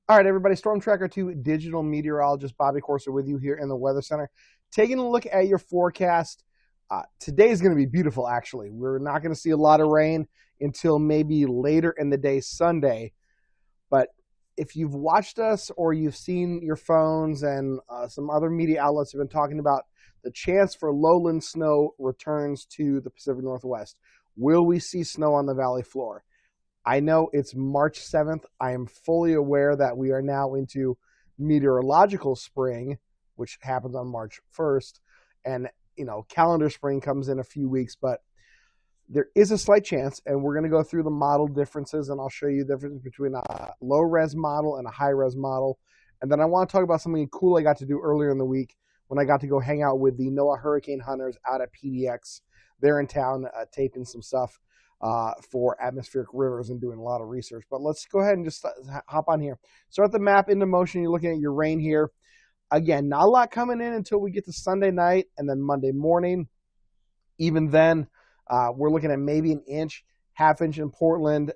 All right, everybody, Storm Tracker 2 Digital Meteorologist Bobby Corser with you here in the Weather Center. Taking a look at your forecast. Today is going to be beautiful, actually. We're not going to see a lot of rain until maybe later in the day, Sunday. But if you've watched us or you've seen your phones and some other media outlets have been talking about the chance for lowland snow returns to the Pacific Northwest. Will we see snow on the valley floor? I know it's March 7th. I am fully aware that we are now into meteorological spring, which happens on March 1st. And, calendar spring comes in a few weeks, but there is a slight chance, and we're going to go through the model differences, and I'll show you the difference between a low-res model and a high-res model. And then I want to talk about something cool I got to do earlier in the week when I got to go hang out with the NOAA hurricane hunters out at PDX. They're in town taping some stuff for atmospheric rivers and doing a lot of research. But let's go ahead and just hop on here. Start the map into motion. You're looking at your rain here. Again, not a lot coming in until we get to Sunday night and then Monday morning. Even then, we're looking at maybe an inch, half inch in Portland,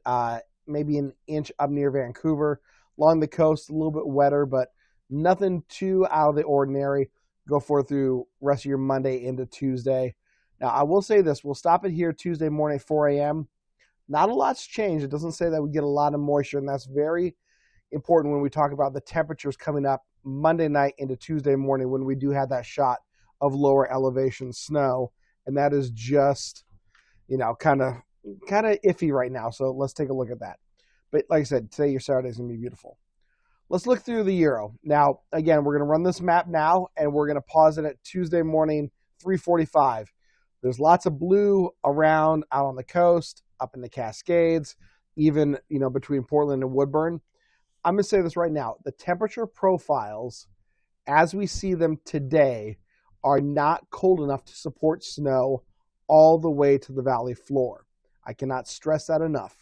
maybe an inch up near Vancouver. Along the coast, a little bit wetter, but nothing too out of the ordinary. Go forth through rest of your Monday into Tuesday. Now, I will say this. We'll stop it here Tuesday morning, 4 a.m. Not a lot's changed. It doesn't say that we get a lot of moisture, and that's very important when we talk about the temperatures coming up Monday night into Tuesday morning when we do have that shot of lower elevation snow, and that is just, kind of iffy right now. So let's take a look at that. But like I said, today your Saturday is going to be beautiful. Let's look through the Euro. Now, again, we're going to run this map now, and we're going to pause it at Tuesday morning, 3:45. There's lots of blue around out on the coast, up in the Cascades, even, between Portland and Woodburn. I'm going to say this right now. The temperature profiles, as we see them today, are not cold enough to support snow all the way to the valley floor. I cannot stress that enough.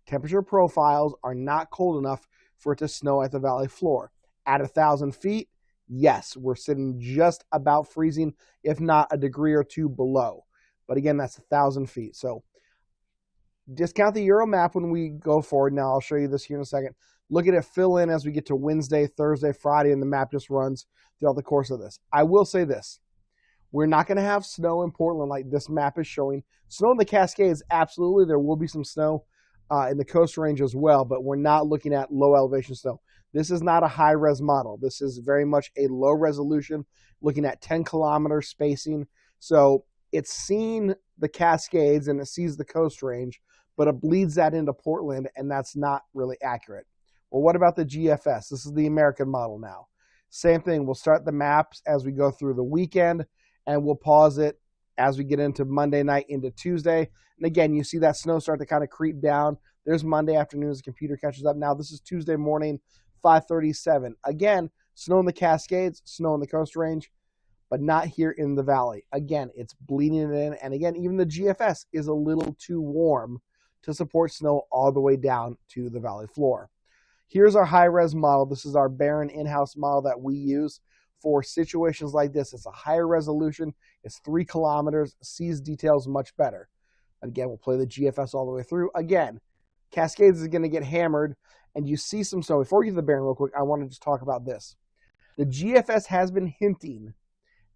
Temperature profiles are not cold enough for it to snow at the valley floor. At 1,000 feet, yes, we're sitting just about freezing, if not a degree or two below. But again, that's 1,000 feet. So discount the Euro map when we go forward. Now, I'll show you this here in a second. Look at it fill in as we get to Wednesday, Thursday, Friday, and the map just runs throughout the course of this. I will say this. We're not going to have snow in Portland like this map is showing. Snow in the Cascades, absolutely. There will be some snow in the Coast Range as well, but we're not looking at low elevation snow. This is not a high-res model. This is very much a low resolution, looking at 10-kilometer spacing. So it's seen the Cascades and it sees the Coast Range, but it bleeds that into Portland, and that's not really accurate. Well, what about the GFS? This is the American model now. Same thing. We'll start the maps as we go through the weekend, and we'll pause it as we get into Monday night into Tuesday. And again, you see that snow start to kind of creep down. There's Monday afternoon as the computer catches up. Now this is Tuesday morning, 5:37. Again, snow in the Cascades, snow in the Coast Range, but not here in the valley. Again, it's bleeding it in. And again, even the GFS is a little too warm to support snow all the way down to the valley floor. Here's our high-res model. This is our Barron in-house model that we use for situations like this. It's a higher resolution. It's 3 kilometers, sees details much better. Again, we'll play the GFS all the way through. Again, Cascades is going to get hammered, and you see some snow. Before we get to the Barron real quick, I want to just talk about this. The GFS has been hinting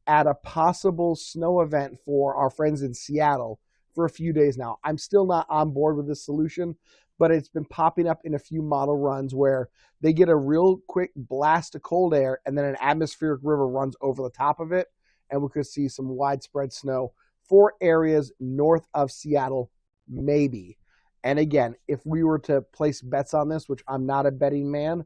at a possible snow event for our friends in Seattle for a few days now. I'm still not on board with this solution, but it's been popping up in a few model runs where they get a real quick blast of cold air and then an atmospheric river runs over the top of it, and we could see some widespread snow for areas north of Seattle, maybe. And again, if we were to place bets on this, which I'm not a betting man,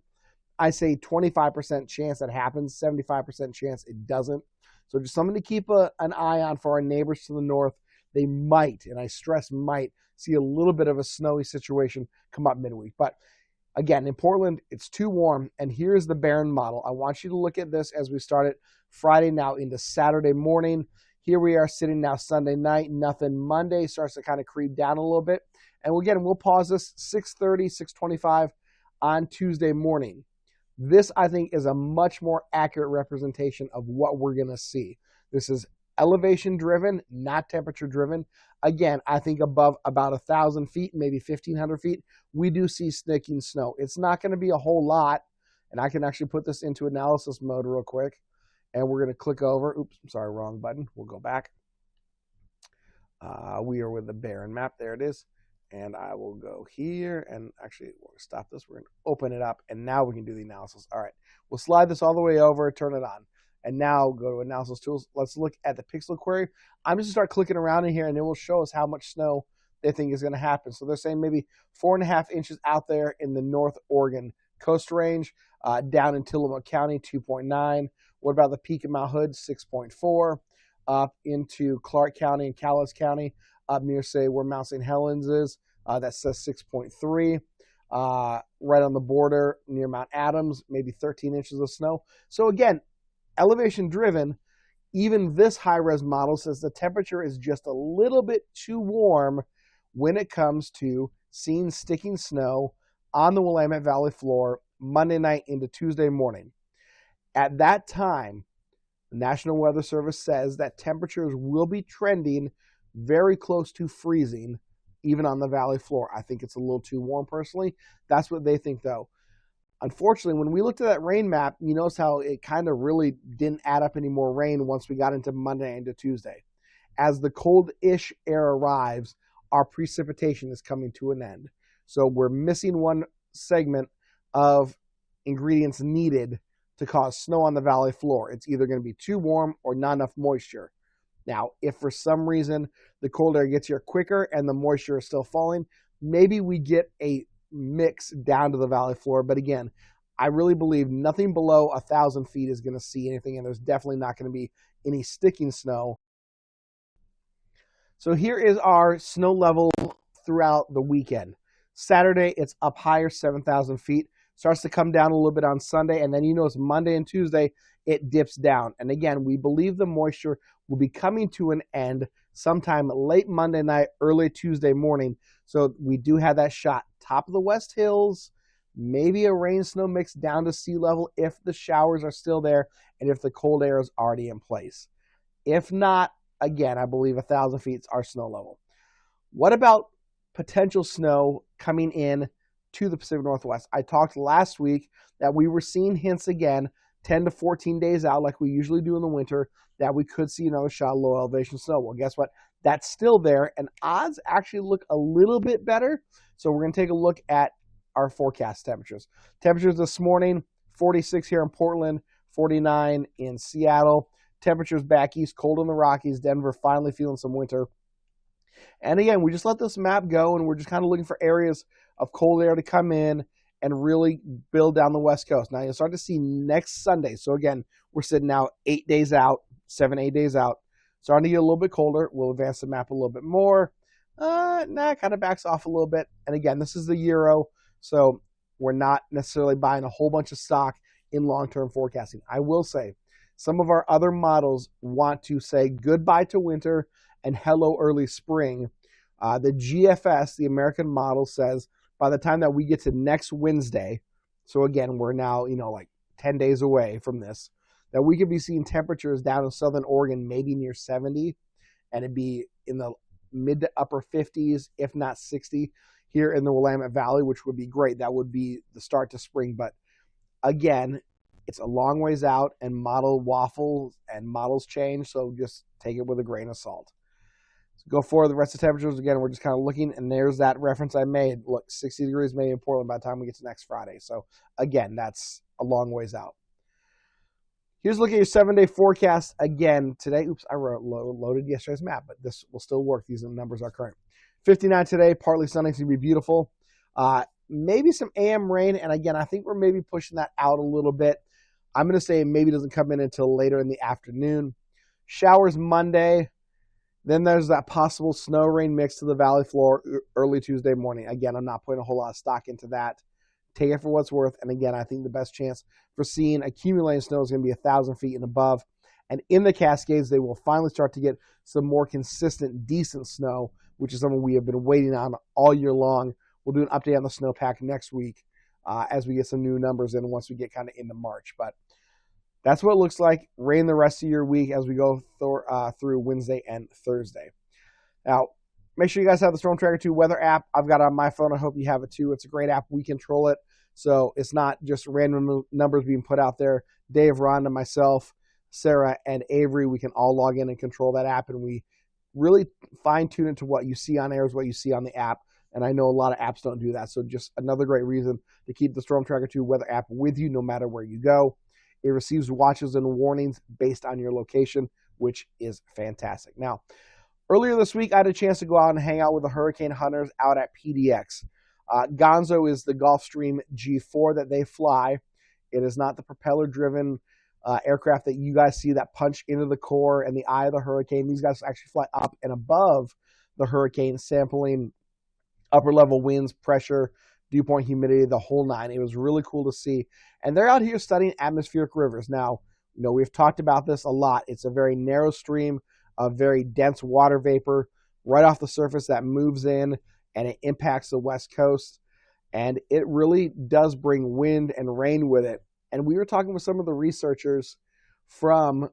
I say 25% chance that happens, 75% chance it doesn't. So just something to keep an eye on for our neighbors to the north. They might, and I stress might, see a little bit of a snowy situation come up midweek. But again, in Portland, it's too warm. And here's the Barron model. I want you to look at this as we start it Friday now into Saturday morning. Here we are sitting now Sunday night. Nothing. Monday starts to kind of creep down a little bit. And again, we'll pause this 6:30, 6:25 on Tuesday morning. This, I think, is a much more accurate representation of what we're going to see. This is elevation driven, not temperature driven. Again, I think above about 1,000 feet, maybe 1,500 feet, we do see sticking snow. It's not going to be a whole lot, and I can actually put this into analysis mode real quick, and we're going to click over. Oops, I'm sorry, wrong button. We'll go back. We are with the barren map. There it is. And I will go here, and actually, we'll stop this. We're going to open it up, and now we can do the analysis. All right, we'll slide this all the way over, turn it on. And now go to Analysis Tools. Let's look at the pixel query. I'm just going to start clicking around in here, and it will show us how much snow they think is going to happen. So they're saying maybe 4.5 inches out there in the North Oregon Coast Range, down in Tillamook County, 2.9. What about the peak of Mount Hood, 6.4. Up into Clark County and Calais County, up near, say, where Mount St. Helens is, that says 6.3. Right on the border near Mount Adams, maybe 13 inches of snow. So again, elevation driven, even this high-res model says the temperature is just a little bit too warm when it comes to seeing sticking snow on the Willamette Valley floor Monday night into Tuesday morning. At that time, the National Weather Service says that temperatures will be trending very close to freezing, even on the valley floor. I think it's a little too warm personally. That's what they think, though. Unfortunately, when we looked at that rain map, you notice how it kind of really didn't add up any more rain once we got into Monday into Tuesday. As the cold-ish air arrives, our precipitation is coming to an end. So we're missing one segment of ingredients needed to cause snow on the valley floor. It's either going to be too warm or not enough moisture. Now, if for some reason the cold air gets here quicker and the moisture is still falling, maybe we get a mix down to the valley floor. But again, I really believe nothing below 1,000 feet is going to see anything, and there's definitely not going to be any sticking snow. So here is our snow level throughout the weekend. Saturday, it's up higher, 7,000 feet. Starts to come down a little bit on Sunday, and then you notice Monday and Tuesday, it dips down. And again, we believe the moisture will be coming to an end sometime late Monday night, early Tuesday morning. So we do have that shot. Top of the West Hills, maybe a rain-snow mix down to sea level if the showers are still there and if the cold air is already in place. If not, again, I believe 1,000 feet is our snow level. What about potential snow coming in to the Pacific Northwest? I talked last week that we were seeing hints again, 10 to 14 days out like we usually do in the winter, that we could see another shot of low elevation snow. Well, guess what? That's still there, and odds actually look a little bit better. So we're going to take a look at our forecast temperatures. Temperatures this morning, 46 here in Portland, 49 in Seattle. Temperatures back east, cold in the Rockies. Denver finally feeling some winter. And again, we just let this map go, and we're just kind of looking for areas of cold air to come in and really build down the West Coast. Now, you'll start to see next Sunday. So again, we're sitting now 8 days out, 7-8 days out. Starting to get a little bit colder. We'll advance the map a little bit more. Kind of backs off a little bit. And again, this is the Euro, so we're not necessarily buying a whole bunch of stock in long-term forecasting. I will say, some of our other models want to say goodbye to winter and hello early spring. The GFS, the American model, says by the time that we get to next Wednesday, so again, we're now, like 10 days away from this, that we could be seeing temperatures down in southern Oregon maybe near 70, and it'd be in the mid to upper 50s, if not 60, here in the Willamette Valley, which would be great. That would be the start to spring. But again, it's a long ways out, and model waffles and models change, so just take it with a grain of salt. So go forward the rest of the temperatures. Again, we're just kind of looking, and there's that reference I made. Look, 60 degrees maybe in Portland by the time we get to next Friday. So again, that's a long ways out. Here's a look at your 7-day forecast again today. Oops, I loaded yesterday's map, but this will still work. These numbers are current. 59 today, partly sunny, it's going to be beautiful. Maybe some AM rain, and again, I think we're maybe pushing that out a little bit. I'm going to say maybe doesn't come in until later in the afternoon. Showers Monday. Then there's that possible snow rain mix to the valley floor early Tuesday morning. Again, I'm not putting a whole lot of stock into that. Take it for what's worth. And again, I think the best chance for seeing accumulating snow is going to be 1,000 feet and above. And in the Cascades, they will finally start to get some more consistent, decent snow, which is something we have been waiting on all year long. We'll do an update on the snowpack next week as we get some new numbers in once we get kind of into March. But That's what it looks like. Rain the rest of your week as we go through Wednesday and Thursday. Now, make sure you guys have the Storm Tracker 2 weather app. I've got it on my phone. I hope you have it too. It's a great app. We control it. So it's not just random numbers being put out there. Dave, Rhonda, myself, Sarah, and Avery, we can all log in and control that app. And we really fine tune it to what you see on air is what you see on the app. And I know a lot of apps don't do that. So just another great reason to keep the Storm Tracker 2 weather app with you no matter where you go. It receives watches and warnings based on your location, which is fantastic. Now, earlier this week, I had a chance to go out and hang out with the hurricane hunters out at PDX. Gonzo is the Gulfstream G4 that they fly. It is not the propeller-driven aircraft that you guys see that punch into the core and the eye of the hurricane. These guys actually fly up and above the hurricane, sampling upper-level winds, pressure, dew point, humidity, the whole nine. It was really cool to see. And they're out here studying atmospheric rivers. Now, we've talked about this a lot. It's a very narrow stream of very dense water vapor right off the surface that moves in and it impacts the West Coast. And it really does bring wind and rain with it. And we were talking with some of the researchers from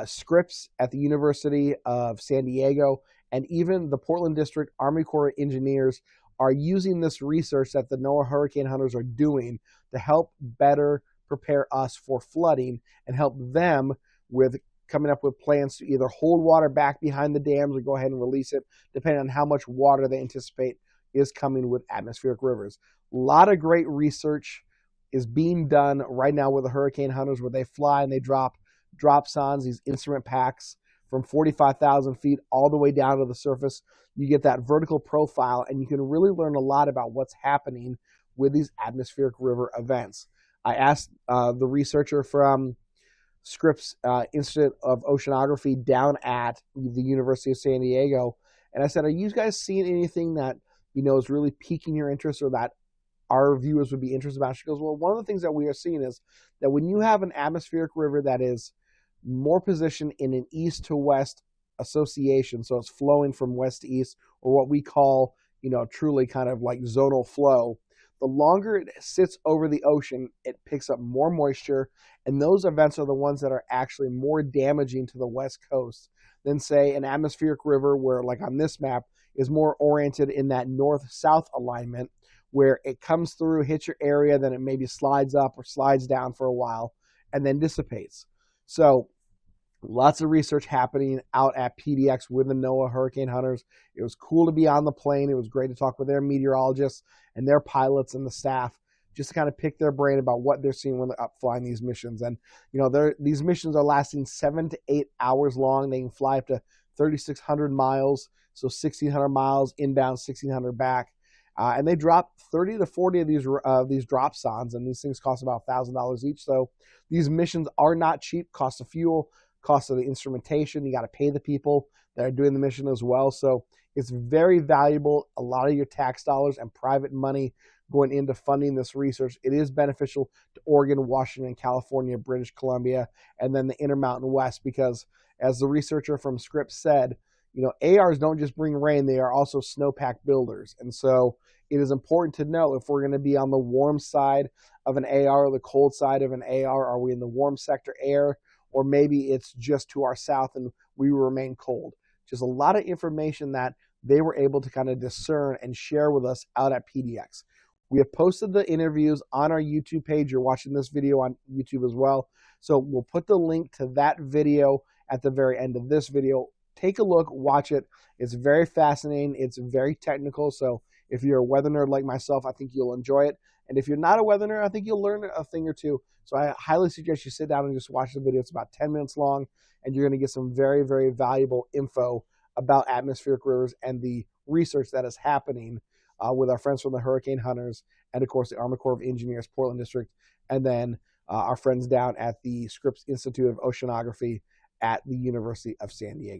Scripps at the University of San Diego, and even the Portland District Army Corps of Engineers are using this research that the NOAA hurricane hunters are doing to help better prepare us for flooding and help them with coming up with plans to either hold water back behind the dams or go ahead and release it, depending on how much water they anticipate is coming with atmospheric rivers. A lot of great research is being done right now with the hurricane hunters, where they fly and they drop sondes, these instrument packs from 45,000 feet all the way down to the surface. You get that vertical profile, and you can really learn a lot about what's happening with these atmospheric river events. I asked the researcher from Scripps Institute of Oceanography down at the University of San Diego, and I said, are you guys seeing anything that is really piquing your interest or that our viewers would be interested about? She goes, well, one of the things that we are seeing is that when you have an atmospheric river that is more positioned in an east to west association, so it's flowing from west to east, or what we call, truly kind of like zonal flow, the longer it sits over the ocean, it picks up more moisture, and those events are the ones that are actually more damaging to the West Coast than, say, an atmospheric river where, like on this map, is more oriented in that north-south alignment, where it comes through, hits your area, then it maybe slides up or slides down for a while, and then dissipates. So lots of research happening out at PDX with the NOAA hurricane hunters. It was cool to be on the plane. It was great to talk with their meteorologists and their pilots and the staff, just to kind of pick their brain about what they're seeing when they're up flying these missions. And, these missions are lasting 7 to 8 hours long. They can fly up to 3,600 miles, so 1,600 miles inbound, 1,600 back. And they drop 30 to 40 of these drop sondes, and these things cost about $1,000 each. So these missions are not cheap. Cost of fuel, cost of the instrumentation. You got to pay the people that are doing the mission as well. So it's very valuable. A lot of your tax dollars and private money going into funding this research. It is beneficial to Oregon, Washington, California, British Columbia, and then the Intermountain West, because as the researcher from Scripps said, ARs don't just bring rain, they are also snowpack builders. And so it is important to know if we're going to be on the warm side of an AR or the cold side of an AR. Are we in the warm sector air, or maybe it's just to our south and we remain cold? Just a lot of information that they were able to kind of discern and share with us out at PDX. We have posted the interviews on our YouTube page. You're watching this video on YouTube as well. So we'll put the link to that video at the very end of this video. Take a look, watch it. It's very fascinating. It's very technical. So if you're a weather nerd like myself, I think you'll enjoy it. And if you're not a weather nerd, I think you'll learn a thing or two. So I highly suggest you sit down and just watch the video. It's about 10 minutes long, and you're going to get some very, very valuable info about atmospheric rivers and the research that is happening with our friends from the Hurricane Hunters and, of course, the Army Corps of Engineers, Portland District, and then our friends down at the Scripps Institute of Oceanography at the University of San Diego.